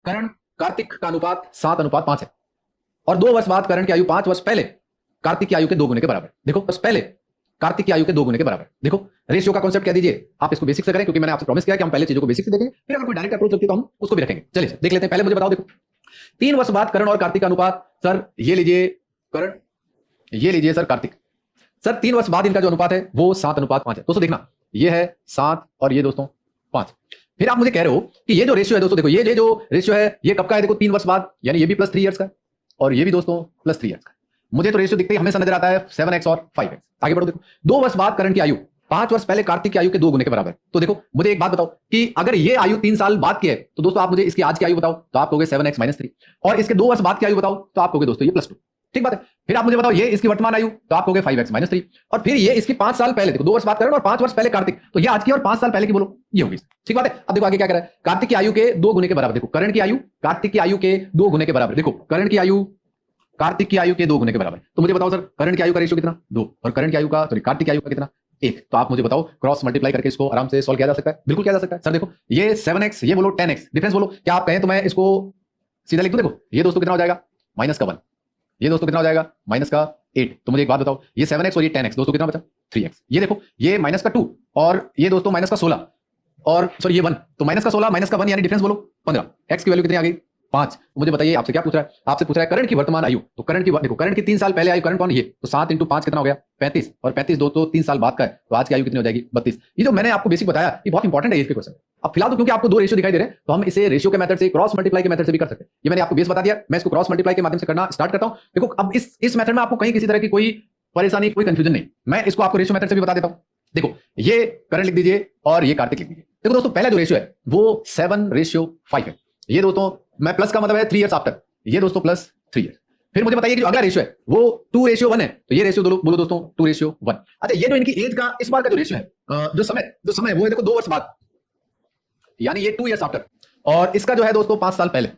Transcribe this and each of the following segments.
करण कार्तिक का अनुपात 7:5 है और 2 वर्ष बाद करण की आयु 5 वर्ष पहले कार्तिक की आयु के 2 गुने के बराबर। देखो वर्ष पहले कार्तिक की आयु के 2 गुने के बराबर। देखो रेशियो का कॉन्सेप्ट कह दीजिए आप इसको बेसिक से करें, क्योंकि मैंने आपसे प्रॉमिस किया कि हम पहले चीजों को बेसिक से देखेंगे, फिर अगर कोई डायरेक्ट अप्रोच होती है तो हम उसको भी रखेंगे। चलिए देख लेते हैं। पहले मुझे बताओ, देखो 3 वर्ष बाद करण और कार्तिक का अनुपात, सर ये लीजिए करण, ये लीजिए सर कार्तिक। सर 3 वर्ष बाद इनका जो अनुपात है वो 7:5 है। दोस्तों देखना, ये है 7 और ये दोस्तों 5। फिर आप मुझे कह रहे हो कि ये जो रेशियो है दोस्तों, देखो ये जो रेशियो है ये कब का है? देखो 3 वर्ष बाद, यानी ये भी +3 इयर्स का और ये भी दोस्तों +3 इयर्स का। मुझे तो रेशियो दिखते ही हमेशा नजर आता है 7x और 5x। आगे बढ़ो, देखो 2 वर्ष बाद करण की आयु 5 वर्ष पहले कार्तिक की आयु के 2 गुने के बराबर। तो देखो मुझे एक बात बताओ कि अगर ये आयु 3 साल बाद की है तो दोस्तों आप मुझे इसकी आज की आयु बताओ, तो आप कहोगे 7x - 3, और इसके 2 वर्ष बाद की आयु बताओ तो आप कहोगे दोस्तों ये +2। ठीक बात है। फिर आप मुझे बताओ ये इसकी वर्तमान आयु, तो आप कहोगे 5x - 3, और फिर ये इसकी 5 साल पहले, देखो 2 वर्ष बाद करण और 5 वर्ष पहले कार्तिक, तो ये आज की और 5 साल पहले की बोलो, ये होगी। ठीक बात है। अब देखो आगे क्या कर रहा है, कार्तिक की आयु के 2 गुने के बराबर। देखो करण की आयु कार्तिक की आयु के 2 गुने के बराबर। देखो करण की आयु कार्तिक की आयु के 2 गुने के बराबर। तो मुझे बताओ सर करण की आयु का रेशियो कितना? 2, और करण की आयु का, सॉरी कार्तिक की आयु का कितना? 1। तो आप मुझे बताओ क्रॉस मल्टीप्लाई करके इसको आराम से सॉल्व किया जा सकता है? बिल्कुल किया जा सकता है। सर देखो ये 7x, ये बोलो 10x, डिफरेंस बोलो। क्या आप कहें तो मैं इसको सीधा लिख दूं? देखो ये दोस्तों कितना हो जाएगा? -1। ये दोस्तों कितना हो जाएगा? -8। तो मुझे एक बात बताओ, ये 7x और ये 10x दोस्तों कितना बचा? 3x। ये देखो ये -2 और ये दोस्तों -16 और सॉरी ये 1, तो -16 -1 यानी डिफरेंस बोलो 15। x की वैल्यू कितनी आ गई? 5। तो मुझे बताइए आपसे क्या पूछ रहा है? आपसे पूछ रहा है करण की वर्तमान आयु। तो करण की, देखो करण की 3 साल पहले आयु, करण कौन? ये, तो 7 × 5 कितना हो गया? 35, और 35 दोस्तों 3 साल बाद का है, तो आज की आयु कितनी हो जाएगी? 32। ये जो मैंने आपको बेसिक बताया ये बहुत इंपॉर्टेंट है इसके क्वेश्चन। अब फिलहाल तो क्योंकि आपको 2 रेशियो दिखाई दे रहे हैं तो हम इसे रेशियो के मेथड से, क्रॉस मल्टीप्लाई के मेथड से भी कर सकते हैं। ये मैंने आपको बेस बता दिया, मैं इसको क्रॉस मल्टीप्लाई के माध्यम से करना स्टार्ट करता हूं। देखो अब इस मेथड में आपको कहीं किसी तरह की कोई परेशानी, कोई कंफ्यूजन नहीं, मैं इसको आपको रेशियो मेथड से भी बता देता हूं। देखो ये करण लिख दीजिए और ये कार्तिक लिख दीजिए। देखो दोस्तों पहला जो रेशियो है वो 7:5 है। ये दोस्तों मैं प्लस का मतलब है 3 इयर्स आफ्टर, ये दोस्तों +3 इयर्स। फिर मुझे बताइए कि जो अगला रेशियो है वो 2:1 है, तो ये रेशियो बोलो दोस्तों 2:1। अच्छा ये जो इनकी एज का इस बार का जो रेशियो है, जो समय वो है देखो 2 वर्ष बाद, यानी ये 2 इयर्स आफ्टर, और इसका जो है दोस्तों 5 साल पहले,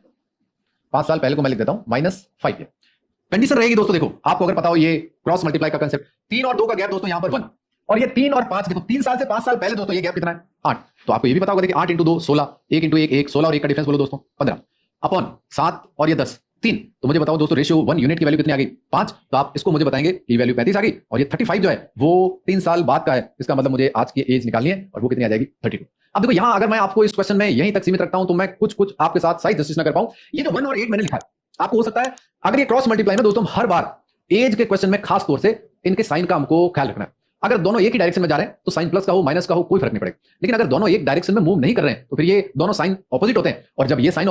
5 साल पहले को मैं लिख देता हूं -5 ईयर। कंडीशन रहेगी दोस्तों, देखो आपको अगर पता हो ये क्रॉस मल्टीप्लाई का कंसेप्ट, 3 और 2 का गैप दोस्तों यहां पर 1, और ये 3 और 5, देखो 3 साल से 5 साल पहले दोस्तों ये गैप कितना है? 8। तो आपको ये भी पता होगा, देखिए 8 × 2 16, 1 × 1 1, 16 और 1 का डिफरेंस बोलो दोस्तों 15 अपॉन 7 और ये 10 3। तो मुझे बताओ दोस्तों रेशियो 1 यूनिट की वैल्यू कितनी आ गई? 5। तो आप इसको मुझे बताएंगे कि वैल्यू 35 आ गई, और ये 35 जो है वो 3 साल बाद का है, इसका मतलब मुझे आज की एज निकालनी है और वो कितनी आ जाएगी? 32। अब देखो यहां अगर मैं आपको इस क्वेश्चन में यहीं तक सीमित रखता हूं तो मैं कुछ आपके साथ साइज जस्टिस ना कर पाऊं। ये जो 1 और 8 मैंने लिखा है, आपको हो सकता है अगर ये क्रॉस मल्टीप्लाई में दोस्तों हर बार एज के क्वेश्चन में खास तौर से इनके साइन का हमको ख्याल रखना है। अगर दोनों एक ही डायरेक्शन में जा रहे हैं तो साइन प्लस का हो माइनस का हो कोई फर्क नहीं पड़ेगा, लेकिन अगर दोनों एक डायरेक्शन में मूव नहीं कर रहे हैं तो फिर ये दोनों साइन ऑपोजिट होते हैं, और जब ये साइन